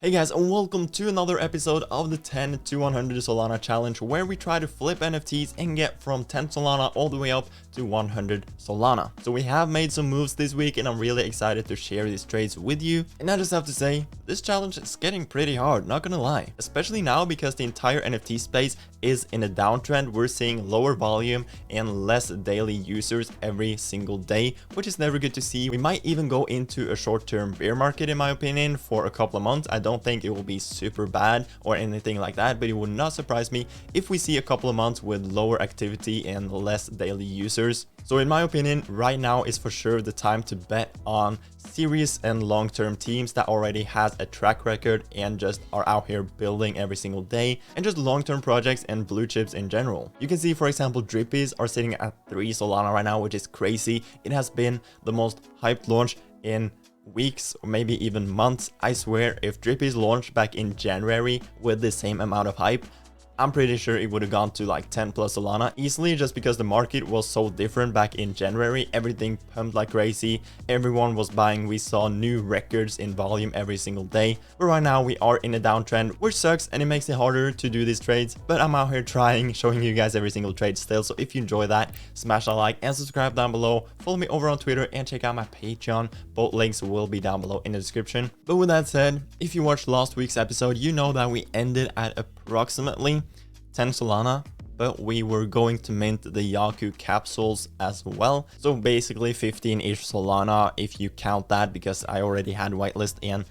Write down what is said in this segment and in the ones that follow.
Hey guys, and welcome to another episode of the 10 to 100 Solana challenge, where we try to flip NFTs and get from 10 Solana all the way up to 100 Solana. So we have made some moves this week and I'm really excited to share these trades with you. And I just have to say, this challenge is getting pretty hard, not gonna lie. Especially now because the entire NFT space is in a downtrend. We're seeing lower volume and less daily users every single day, which is never good to see. We might even go into a short-term bear market, in my opinion, for a couple of months. I don't think it will be super bad or anything like that, but it would not surprise me if we see a couple of months with lower activity and less daily users. So in my opinion, right now is for sure the time to bet on serious and long-term teams that already has a track record and just are out here building every single day, and just long-term projects and blue chips in general. You can see, for example, Drippies are sitting at 3 Solana right now, which is crazy. It has been the most hyped launch in weeks or maybe even months. I swear, if Drippies launched back in January with the same amount of hype, I'm pretty sure it would have gone to like 10 plus Solana easily, just because the market was so different back in January. Everything pumped like crazy. Everyone was buying. We saw new records in volume every single day. But right now we are in a downtrend, which sucks and it makes it harder to do these trades. But I'm out here trying, showing you guys every single trade still. So if you enjoy that, smash that like and subscribe down below. Follow me over on Twitter and check out my Patreon. Both links will be down below in the description. But with that said, if you watched last week's episode, you know that we ended at approximately 10 Solana, but we were going to mint the Yaku capsules as well. So basically 15-ish Solana if you count that, because I already had whitelist and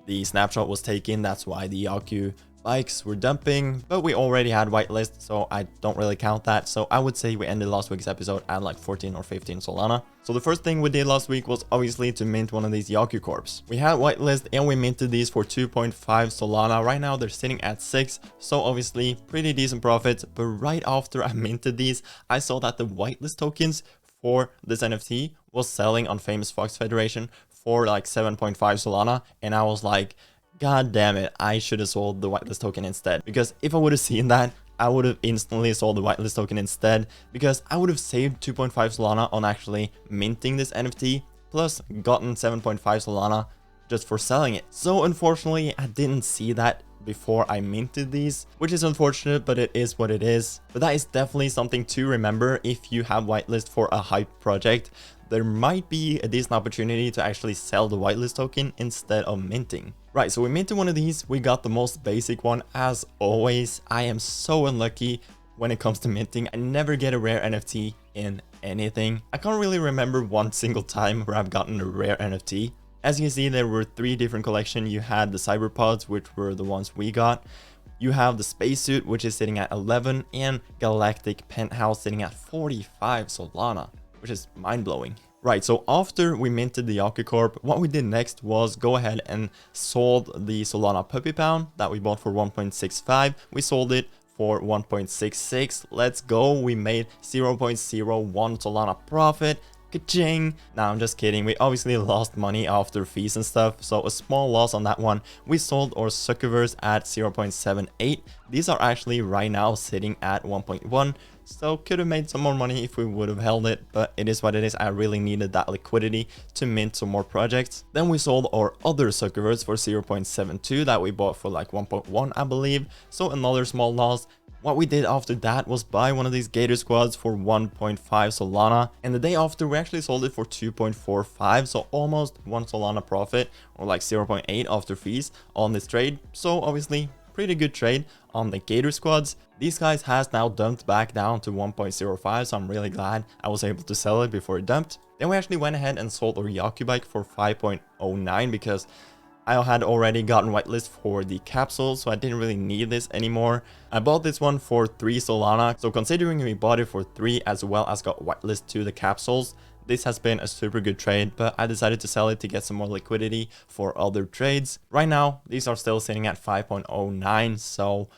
the snapshot was taken. That's why the Yaku bikes were dumping, but we already had whitelist, so I don't really count that. So I would say we ended last week's episode at like 14 or 15 Solana. So the first thing we did last week was obviously to mint one of these Yaku corps. We had whitelist and we minted these for 2.5 Solana. Right now they're sitting at 6, so obviously pretty decent profits. But right after I minted these, I saw that the whitelist tokens for this NFT was selling on Famous Fox Federation for like 7.5 Solana, and I was like, God damn it, I should have sold the whitelist token instead. Because if I would have seen that, I would have instantly sold the whitelist token instead, because I would have saved 2.5 Solana on actually minting this NFT, plus gotten 7.5 Solana just for selling it. So unfortunately, I didn't see that before I minted these, which is unfortunate, but it is what it is. But that is definitely something to remember if you have whitelist for a hype project. There might be a decent opportunity to actually sell the whitelist token instead of minting. Right, so we minted one of these. We got the most basic one as always. I am so unlucky when it comes to minting. I never get a rare NFT in anything. I can't really remember one single time where I've gotten a rare NFT. As you can see, there were 3 different collections. You had the cyberpods, which were the ones we got. You have the spacesuit, which is sitting at 11, and galactic penthouse sitting at 45 Solana, which is mind-blowing. Right, so after we minted the Yaku Corp, what we did next was go ahead and sold the Solana Puppy Pound that we bought for 1.65. We sold it for 1.66. Let's go. We made 0.01 Solana profit. Ka-ching! Nah, I'm just kidding. We obviously lost money after fees and stuff, so a small loss on that one. We sold our Suckerverse at 0.78. These are actually right now sitting at 1.1. So could have made some more money if we would have held it, but it is what it is. I really needed that liquidity to mint some more projects. Then we sold our other Suckerverse for 0.72 that we bought for like 1.1, I believe. So another small loss. What we did after that was buy one of these Gator Squads for 1.5 Solana, and the day after we actually sold it for 2.45, so almost 1 Solana profit, or like 0.8 after fees on this trade. So obviously pretty good trade on the Gator Squads. These guys has now dumped back down to 1.05, so I'm really glad I was able to sell it before it dumped. Then we actually went ahead and sold our Yaku bike for 5.09 because I had already gotten whitelist for the capsules, so I didn't really need this anymore. I bought this one for 3 Solana, so considering we bought it for 3 as well as got whitelist to the capsules, this has been a super good trade, but I decided to sell it to get some more liquidity for other trades. Right now, these are still sitting at 5.09, so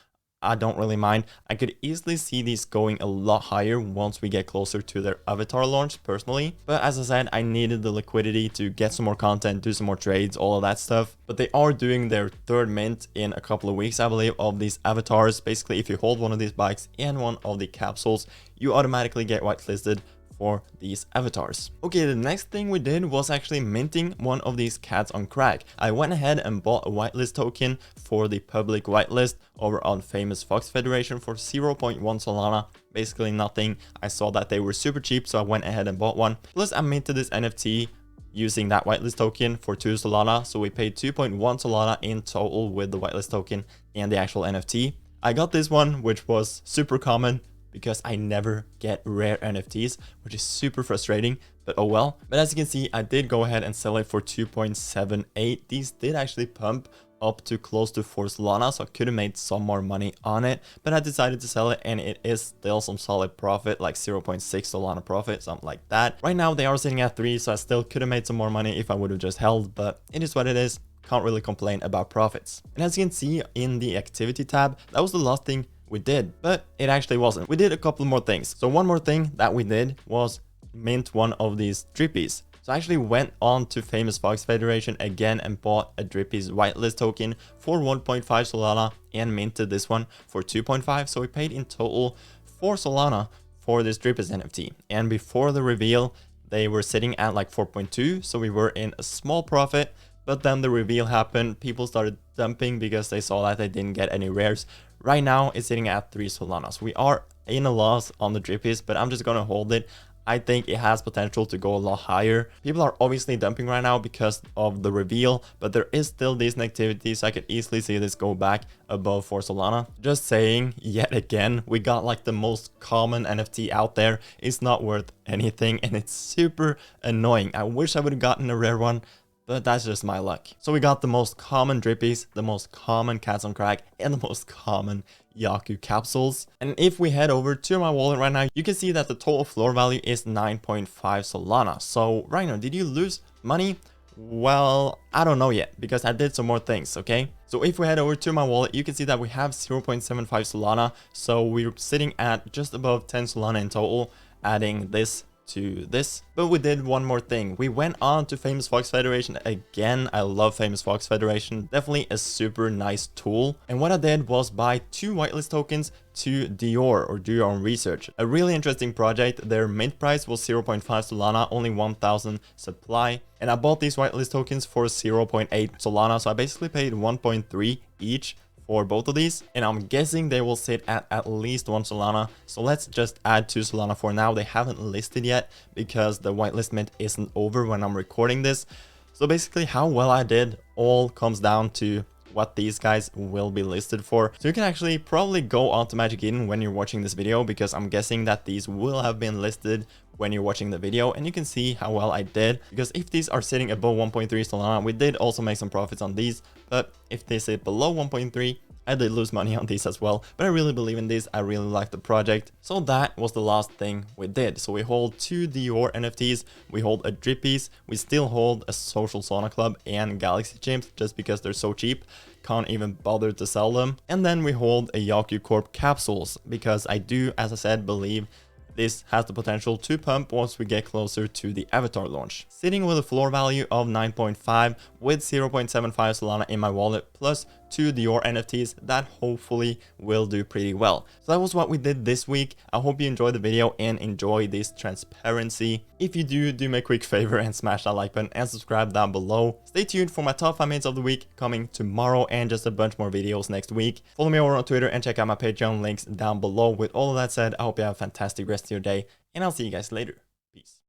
I don't really mind. I could easily see these going a lot higher once we get closer to their avatar launch personally. But as I said, I needed the liquidity to get some more content, do some more trades, all of that stuff. But they are doing their 3rd mint in a couple of weeks, I believe, of these avatars. Basically, if you hold one of these bikes and one of the capsules, you automatically get whitelisted for these avatars. Okay, the next thing we did was actually minting one of these cats on crack. I went ahead and bought a whitelist token for the public whitelist over on Famous Fox Federation for 0.1 Solana. Basically nothing. I saw that they were super cheap, so I went ahead and bought one. Plus I minted this NFT using that whitelist token for 2 Solana. So we paid 2.1 Solana in total with the whitelist token and the actual NFT. I got this one, which was super common because I never get rare NFTs, which is super frustrating, but oh well. But as you can see, I did go ahead and sell it for 2.78. These did actually pump up to close to 4 Solana, so I could have made some more money on it, but I decided to sell it, and it is still some solid profit, like 0.6 Solana profit, something like that. Right now they are sitting at 3, so I still could have made some more money if I would have just held, but it is what it is. Can't really complain about profits. And as you can see in the activity tab, that was the last thing we did, but it actually wasn't. We did a couple more things. So one more thing that we did was mint one of these drippies. So I actually went on to Famous Fox Federation again and bought a Drippy's whitelist token for 1.5 Solana and minted this one for 2.5. So we paid in total 4 Solana for this Drippy's NFT. And before the reveal, they were sitting at like 4.2. So we were in a small profit. But then the reveal happened. People started dumping because they saw that they didn't get any rares. Right now it's sitting at 3 Solana. So we are in a loss on the Drippies, but I'm just going to hold it. I think it has potential to go a lot higher. People are obviously dumping right now because of the reveal, but there is still decent activity, so I could easily see this go back above 4 Solana. Just saying, yet again, we got like the most common NFT out there. It's not worth anything, and it's super annoying. I wish I would have gotten a rare one, but that's just my luck. So we got the most common Drippies, the most common cats on crack, and the most common Yaku capsules. And if we head over to my wallet right now, you can see that the total floor value is 9.5 Solana. So Rhino, did you lose money? Well, I don't know yet because I did some more things, okay? So if we head over to my wallet, you can see that we have 0.75 Solana. So we're sitting at just above 10 Solana in total, adding this to this. But we did one more thing. We went on to Famous Fox Federation again. I love Famous Fox Federation, definitely a super nice tool. And what I did was buy 2 whitelist tokens to Dior, or do your own research. A really interesting project. Their mint price was 0.5 Solana, only 1,000 supply, and I bought these whitelist tokens for 0.8 Solana, so I basically paid 1.3 each for both of these, and I'm guessing they will sit at least 1 Solana. So let's just add 2 Solana for now. They haven't listed yet because the whitelist mint isn't over when I'm recording this. So basically how well I did all comes down to what these guys will be listed for. So you can actually probably go on to Magic Eden when you're watching this video, because I'm guessing that these will have been listed when you're watching the video, and you can see how well I did, because if these are sitting above 1.3 Solana, we did also make some profits on these, but if they sit below 1.3, I did lose money on these as well. But I really believe in these. I really like the project. So that was the last thing we did. So we hold 2 Dior NFTs, we hold a Drippies, we still hold a Social Solana Club and Galaxy Chimps just because they're so cheap. Can't even bother to sell them. And then we hold a Yaku Corp capsules, because I do, as I said, believe this has the potential to pump once we get closer to the avatar launch. Sitting with a floor value of 9.5 with 0.75 Solana in my wallet, plus 2 Dior NFTs that hopefully will do pretty well. So that was what we did this week. I hope you enjoyed the video and enjoy this transparency. If you do me a quick favor and smash that like button and subscribe down below. Stay tuned for my top 5 minutes of the week coming tomorrow, and just a bunch more videos next week. Follow me over on Twitter and check out my Patreon links down below. With all of that said, I hope you have a fantastic rest of your day, and I'll see you guys later. Peace.